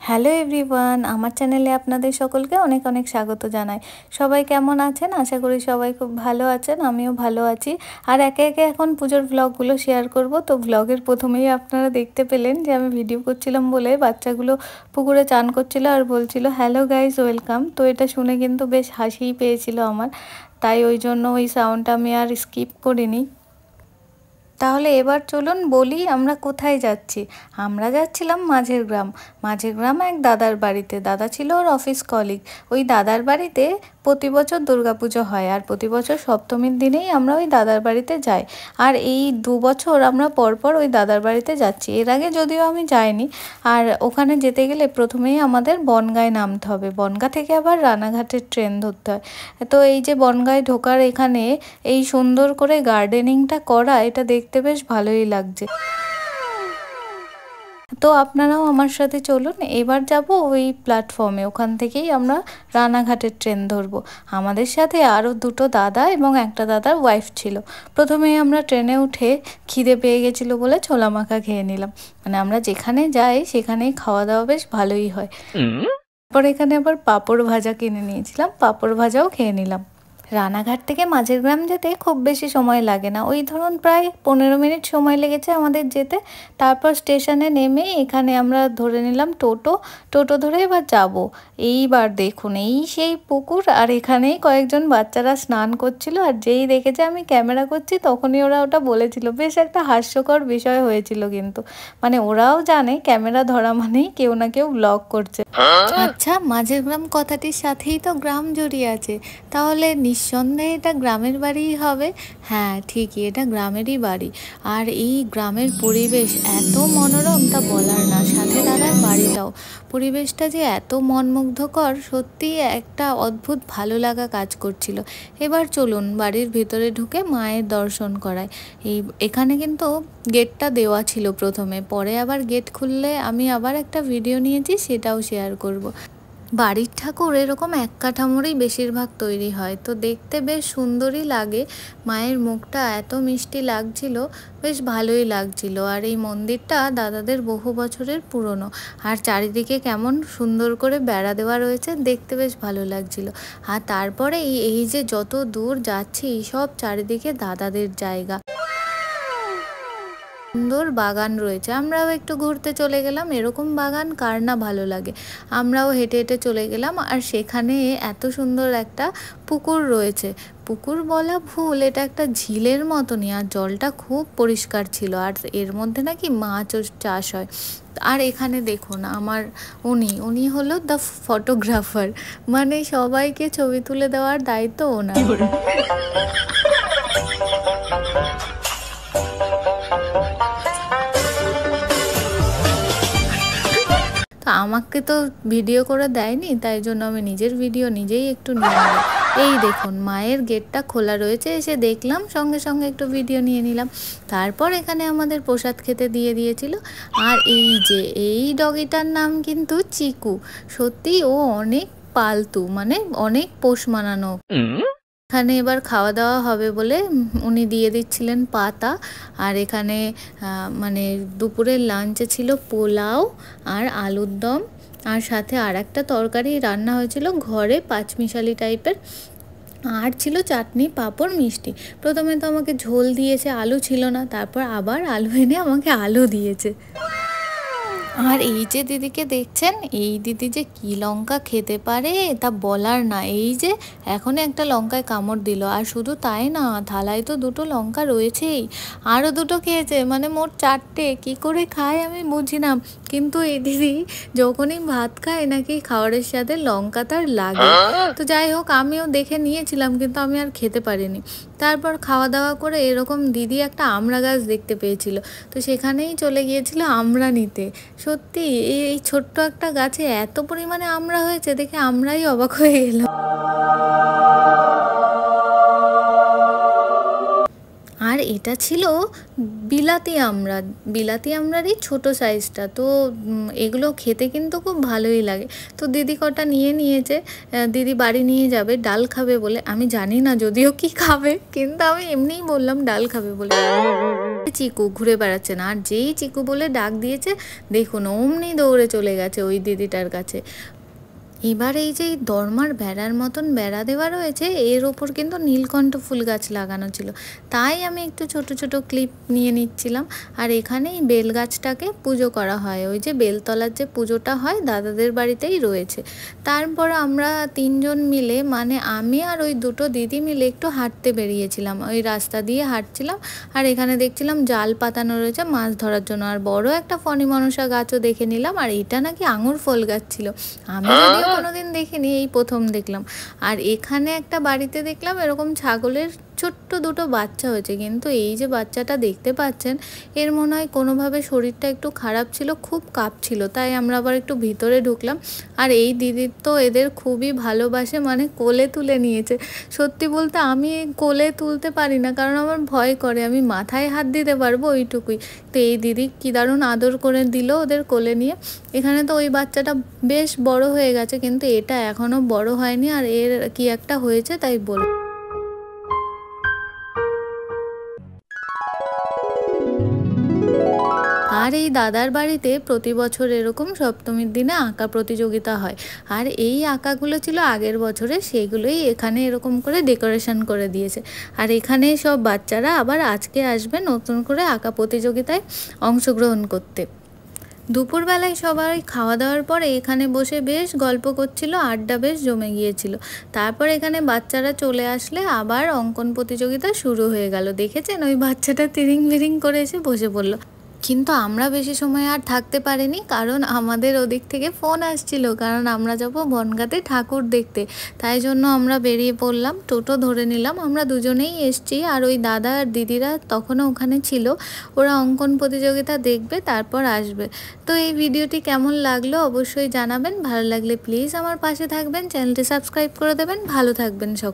Hello everyone, আমার চ্যানেলে আপনাদের সকলকে অনেক অনেক স্বাগত জানাই। সবাই কেমন আছেন? আশা করি সবাই খুব ভালো আছেন, আমিও ভালো আছি। আর একে একে এখন পুজোর ভ্লগগুলো শেয়ার করব। তো ভ্লগের প্রথমেই আপনারা দেখতে পেলেন যে আমি ভিডিও করছিলাম বলে বাচ্চাগুলো পুকুরে চান করছিল আর বলছিল হ্যালো গাইজ ওয়েলকাম। তো এটা শুনে কিন্তু বেশ হাসিই পেয়েছিল আমার, তাই ওই জন্য ওই সাউন্ডটা আমি আর স্কিপ করিনি। তাহলে এবার চলুন বলি আমরা কোথায় যাচ্ছি। আমরা যাচ্ছিলাম মাঝের গ্রাম। মাঝের গ্রাম এক দাদার বাড়িতে। দাদা ছিল ওর অফিস কলিগ। ওই দাদার বাড়িতে প্রতি বছর দুর্গাপুজো হয়, আর প্রতি বছর সপ্তমীর দিনেই আমরা ওই দাদার বাড়িতে যাই। আর এই 2 বছর আমরা পরপর ওই দাদার বাড়িতে যাচ্ছি। এর আগে যদিও আমি যাইনি। আর ওখানে যেতে গেলে প্রথমেই আমাদের বনগাঁয় নামতে হবে, বনগাঁ থেকে আবার রানাঘাটের ট্রেন ধরতে হয়। তো এই যে বনগাঁয় ঢোকার এখানে এই সুন্দর করে গার্ডেনিংটা করা, এটা দেখতে বেশ ভালোই লাগছে। তো আপনারাও আমার সাথে চলুন। এবার যাব ওই প্ল্যাটফর্মে, ওখান থেকেই আমরা রানাঘাটের ট্রেন ধরবো। আমাদের সাথে আরও 2টো দাদা এবং একটা দাদার ওয়াইফ ছিল। প্রথমেই আমরা ট্রেনে উঠে খিদে পেয়ে গেছিলো বলে ছোলা মাখা খেয়ে নিলাম। মানে আমরা যেখানে যাই সেখানেই খাওয়া দাওয়া বেশ ভালোই হয়। পরে এখানে আবার পাঁপড় ভাজা কিনে নিয়েছিলাম, পাঁপড় ভাজাও খেয়ে নিলাম। রানাঘাট থেকে মাঝের গ্রাম যেতে খুব বেশি সময় লাগে না, ওই ধরুন প্রায় 15 মিনিট সময় লেগেছে আমাদের যেতে। তারপর স্টেশনে নেমে এখানে আমরা ধরে নিলাম টোটো ধরে এবার যাব। এইবার দেখুন এই সেই পুকুর, আর এখানেই কয়েকজন বাচ্চারা স্নান করছিল। আর যেই দেখেছে আমি ক্যামেরা করছি তখনই ওরা ওটা বলেছিল। বেশ একটা হাস্যকর বিষয় হয়েছিল কিন্তু, মানে ওরাও জানে ক্যামেরা ধরা মানেই কেউ না কেউ ব্লগ করছে। আচ্ছা, মাঝের গ্রাম কথাটির সাথেই তো গ্রাম জড়িয়ে আছে, তাহলে নিঃসন্দেহে এটা গ্রামের বাড়িই হবে। হ্যাঁ ঠিকই, এটা গ্রামেরই বাড়ি। আর এই গ্রামের পরিবেশ এত মনোরম তা বলার না, সাথে দাদার বাড়িটাও। পরিবেশটা যে এত মনমুগ্ধকর, সত্যি একটা অদ্ভুত ভালো লাগা কাজ করছিল। এবার চলুন বাড়ির ভিতরে ঢুকে মায়ের দর্শন করায়। এখানে কিন্তু গেটটা দেওয়া ছিল প্রথমে, পরে আবার গেট খুললে আমি আবার একটা ভিডিও নিয়েছি, সেটাও শেয়ার করব। বাড়ির ঠাকুর এরকম এক কাঠামোরই বেশিরভাগ তৈরি হয়, তো দেখতে বেশ সুন্দরই লাগে। মায়ের মুখটা এত মিষ্টি লাগছিল, বেশ ভালোই লাগছিল। আর এই মন্দিরটা দাদাদের বহু বছরের পুরনো, আর চারিদিকে কেমন সুন্দর করে বেড়া দেওয়া রয়েছে, দেখতে বেশ ভালো লাগছিল। আর তারপরে এই যে যত দূর যাচ্ছি সব চারিদিকে দাদাদের জায়গা, সুন্দর বাগান রয়েছে। আমরাও একটু ঘুরতে চলে গেলাম, এরকম বাগান কার না ভালো লাগে। আমরাও হেঁটে হেঁটে চলে গেলাম, আর সেখানে এত সুন্দর একটা পুকুর রয়েছে। পুকুর বলা ভুল, এটা একটা ঝিলের মতনই, আর জলটা খুব পরিষ্কার ছিল। আর এর মধ্যে নাকি মাছও চাষ হয়। আর এখানে দেখুন আমার উনি হলো দ্য ফটোগ্রাফার, মানে সবাইকে ছবি তুলে দেওয়ার দায়িত্ব ওনার। আমাকে তো ভিডিও করে দেয়নি, তাই জন্য আমি নিজের ভিডিও নিজেই একটু নিয়ে নিলাম। এই দেখুন মায়ের গেটটা খোলা রয়েছে, এসে দেখলাম, সঙ্গে সঙ্গে একটু ভিডিও নিয়ে নিলাম। তারপর এখানে আমাদের প্রসাদ খেতে দিয়ে দিয়েছিল। আর এই যে এই ডগিটার নাম কিন্তু চিকু। সত্যি ও অনেক পালতু, মানে অনেক পোষ মানানো। এখানে এবার খাওয়া দাওয়া হবে বলে উনি দিয়ে দিচ্ছিলেন পাতা। আর এখানে মানে দুপুরের লাঞ্চে ছিল পোলাও আর আলুর দম, আর সাথে আর একটা তরকারি রান্না হয়েছিল ঘরে, পাঁচমিশালি টাইপের। আর ছিল চাটনি, পাঁপড়, মিষ্টি। প্রথমে তো আমাকে ঝোল দিয়েছে, আলু ছিল না, তারপর আবার আলু এনে আমাকে আলু দিয়েছে। আর এই যে দিদিকে দেখছেন, এই দিদি যে কি লঙ্কা খেতে পারে তা বলার না। এই যে এখনই একটা লঙ্কায় কামড় দিল, আর শুধু তাই না, থালায় তো 2টো লঙ্কা রয়েছেই, আরও 2টো খেয়েছে, মানে মোট 4টে। কি করে খায় আমি বুঝি না, কিন্তু এই দিদি যখনই ভাত খায় নাকি খাবারের সাথে লঙ্কা তার লাগে। তো যাই হোক, আমিও দেখে নিয়েছিলাম কিন্তু আমি আর খেতে পারিনি। তারপর খাওয়া দাওয়া করে এরকম দিদি একটা আমড়া গাছ দেখতে পেয়েছিল, তো সেখানেই চলে গিয়েছিল আমড়া নিতে। সত্যি এই ছোট্ট একটা গাছে এত পরিমাণে আমড়া হয়েছে দেখে আমরাই অবাক হয়ে গেলাম। আর এটা ছিল বিলাতি আমড়া, বিলাতি আমড়ারই ছোট সাইজটা। তো এগুলো খেতে কিন্তু খুব ভালোই লাগে। তো দিদি কটা নিয়ে নিয়েছে, দিদি বাড়ি নিয়ে যাবে ডাল খাবে বলে। আমি জানি না যদিও কি খাবে, কিন্তু আমি এমনিই বললাম ডাল খাবে বলে। চিকু ঘুরে বেড়াচ্ছে না, আর যেই চিকু বলে ডাক দিয়েছে দেখুন অমনি দৌড়ে চলে গেছে ওই দিদিটার কাছে। এবার এই যে দরমার বেড়ার মতন বেড়া দেওয়া রয়েছে, এর ওপর কিন্তু নীলকণ্ঠ ফুল গাছ লাগানো ছিল, তাই আমি একটু ছোট ছোট ক্লিপ নিয়ে নিচ্ছিলাম। আর এখানে এই বেল গাছটাকে পুজো করা হয়, ওই যে বেলতলার যে পুজোটা হয় দাদাদের বাড়িতেই রয়েছে। তারপর আমরা তিনজন মিলে, মানে আমি আর ওই দুটো দিদি মিলে একটু হাঁটতে বেরিয়েছিলাম, ওই রাস্তা দিয়ে হাঁটছিলাম। আর এখানে দেখছিলাম জাল পাতানো রয়েছে মাছ ধরার জন্য, আর বড় একটা ফণি মনসা গাছও দেখে নিলাম। আর এটা নাকি আঙুর ফল গাছ ছিল, আমি কোনোদিন দেখিনি, এই প্রথম দেখলাম। আর এখানে একটা বাড়িতে দেখলাম এরকম ছাগলের ছোট্ট দুটো বাচ্চা হয়েছে, কিন্তু এই যে বাচ্চাটা দেখতে পাচ্ছেন এর মনে হয় কোনোভাবে শরীরটা একটু খারাপ ছিল, খুব কাঁপছিল, তাই আমরা আবার একটু ভিতরে ঢুকলাম। আর এই দিদির তো এদের খুবই ভালোবাসে, মানে কোলে তুলে নিয়েছে। সত্যি বলতে আমি কোলে তুলতে পারি না, কারণ আমার ভয় করে, আমি মাথায় হাত দিতে পারবো ওইটুকুই। তো এই দিদি কী দারুণ আদর করে দিল ওদের কোলে নিয়ে। এখানে তো ওই বাচ্চাটা বেশ বড় হয়ে গেছে, কিন্তু এটা এখনও বড় হয়নি, আর এর কি একটা হয়েছে তাই বল। আর এই দাদার বাড়িতে প্রতি বছর এরকম সপ্তমীর দিনে আঁকা প্রতিযোগিতা হয়, আর এই আঁকাগুলো ছিল আগের বছরে, সেইগুলোই এখানে এরকম করে ডেকোরেশন করে দিয়েছে। আর এখানে সব বাচ্চারা আবার আজকে আসবে নতুন করে আঁকা প্রতিযোগিতায় অংশগ্রহণ করতে। দুপুরবেলায় সবাই খাওয়া দাওয়ার পরে এখানে বসে বেশ গল্প করছিল, আড্ডা বেশ জমে গিয়েছিল। তারপর এখানে বাচ্চারা চলে আসলে আবার অঙ্কন প্রতিযোগিতা শুরু হয়ে গেল। দেখেছেন ওই বাচ্চাটা তিরিং বিরিং করে এসে বসে পড়লো, কিন্তু আমরা বেশি সময় আর থাকতে পারিনি, কারণ আমাদের ওদিক থেকে ফোন আসছিল, কারণ আমরা যাব বনগাঁতে ঠাকুর দেখতে। তাই জন্য আমরা বেরিয়ে পড়লাম, টোটো ধরে নিলাম, আমরা দুজনেই এসছি। আর ওই দাদা আর দিদিরা তখনও ওখানে ছিল, ওরা অঙ্কন প্রতিযোগিতা দেখবে তারপর আসবে। তো এই ভিডিওটি কেমন লাগলো অবশ্যই জানাবেন, ভালো লাগলে প্লিজ আমার পাশে থাকবেন, চ্যানেলটি সাবস্ক্রাইব করে দেবেন। ভালো থাকবেন সব।